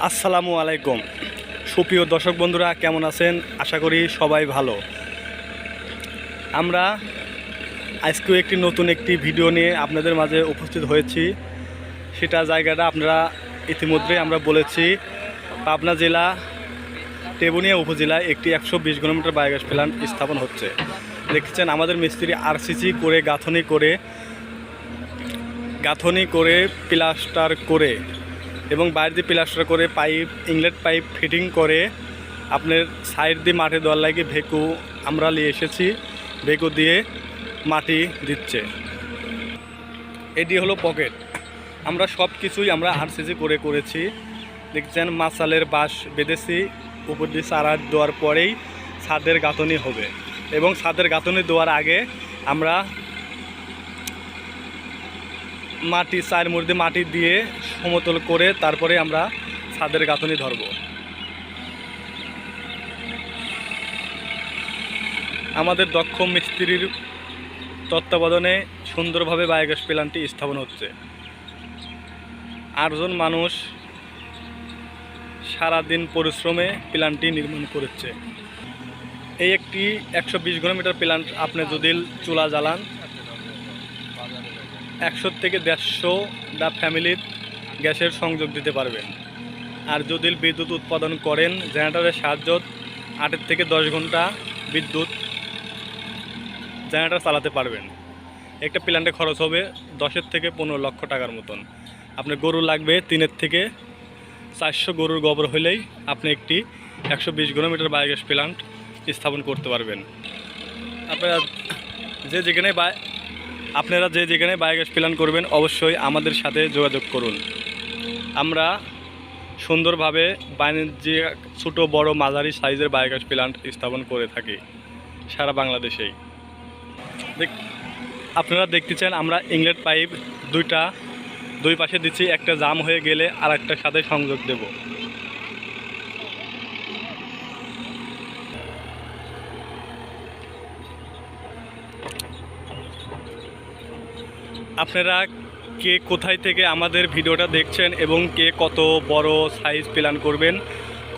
আসসালামু আলাইকুম। সুপ্রিয় দর্শক বন্ধুরা, কেমন আছেন? আশা করি সবাই ভালো। আমরা আজকেও নতুন একটি ভিডিও নিয়ে আপনাদের মাঝে উপস্থিত হয়েছি। সেটা জায়গাটা আপনারা ইতিমধ্যে আমরা বলেছি, পাবনা জেলা টেবুনিয়া উপজেলায় একটি 120 ঘনমিটার বায়োগ্যাস প্ল্যান্ট স্থাপন হচ্ছে। দেখছেন আমাদের মিস্ত্রি আরসিসি করে গাঁথনি করে প্লাস্টার করে এবং বাইরে দিয়ে প্লাস্টার করে পাইপ ইনলেট পাইপ ফিটিং করে আপনার সাইড দিয়ে মাটি দেওয়ার লাগে ভেকু আমরা নিয়ে এসেছি। ভেকু দিয়ে মাটি দিচ্ছে। এটি হলো পকেট। আমরা সব কিছুই আমরা আরসিসি করে করেছি। দেখছেন মাসালের বাঁশ বেঁধেছি, উপর দিয়ে চারা দেওয়ার পরেই ছাদের গাঁথনি হবে এবং ছাদের গাঁথনি দেওয়ার আগে আমরা মাটি চায়ের মধ্যে মাটি দিয়ে সমতল করে তারপরে আমরা ছাদের গাঁথনি ধরব। আমাদের দক্ষ মিস্ত্রির তত্ত্বাবধানে সুন্দরভাবে বায়োগ্যাস প্ল্যান্টটি স্থাপন হচ্ছে। 8 জন মানুষ সারাদিন পরিশ্রমে প্ল্যান্টটি নির্মাণ করেছে। এই একটি 120 ঘনমিটার প্ল্যান্ট আপনি যদি চুলা জ্বালান 100 থেকে 150টা ফ্যামিলির গ্যাসের সংযোগ দিতে পারবেন। আর যদি বিদ্যুৎ উৎপাদন করেন জেনারেটরের সাহায্য 8 থেকে 10 ঘন্টা বিদ্যুৎ জেনারেটর চালাতে পারবেন। একটা প্ল্যান্টে খরচ হবে 10 থেকে 15 লক্ষ টাকার মতন। আপনার গরু লাগবে 3 থেকে 400 গরুর গোবর হলেই আপনি একটি 120 ঘনমিটার বায়োগ্যাস প্ল্যান্ট স্থাপন করতে পারবেন। আপনারা যে যেখানে বায়োগ্যাস প্ল্যান্ট করবেন অবশ্যই আমাদের সাথে যোগাযোগ করুন। আমরা সুন্দরভাবে বাণিজ্যিক ছোটো বড় মাঝারি সাইজের বায়োগ্যাস প্ল্যান্ট স্থাপন করে থাকি সারা বাংলাদেশেই। আপনারা দেখতেছেন আমরা ইনলেট পাইপ দুই পাশে দিচ্ছি। একটা জাম হয়ে গেলে আর একটার সাথে সংযোগ দেব। আপনারা কে কোথায় থেকে আমাদের ভিডিওটা দেখছেন এবং কে কত বড় সাইজ প্ল্যান করবেন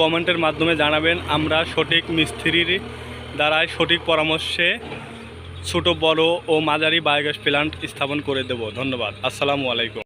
কমেন্টের মাধ্যমে জানাবেন। আমরা সঠিক মিস্ত্রির দ্বারাই সঠিক পরামর্শে ছোট বড় ও মাঝারি বায়োগ্যাস প্ল্যান্ট স্থাপন করে দেব। ধন্যবাদ। আসসালামু আলাইকুম।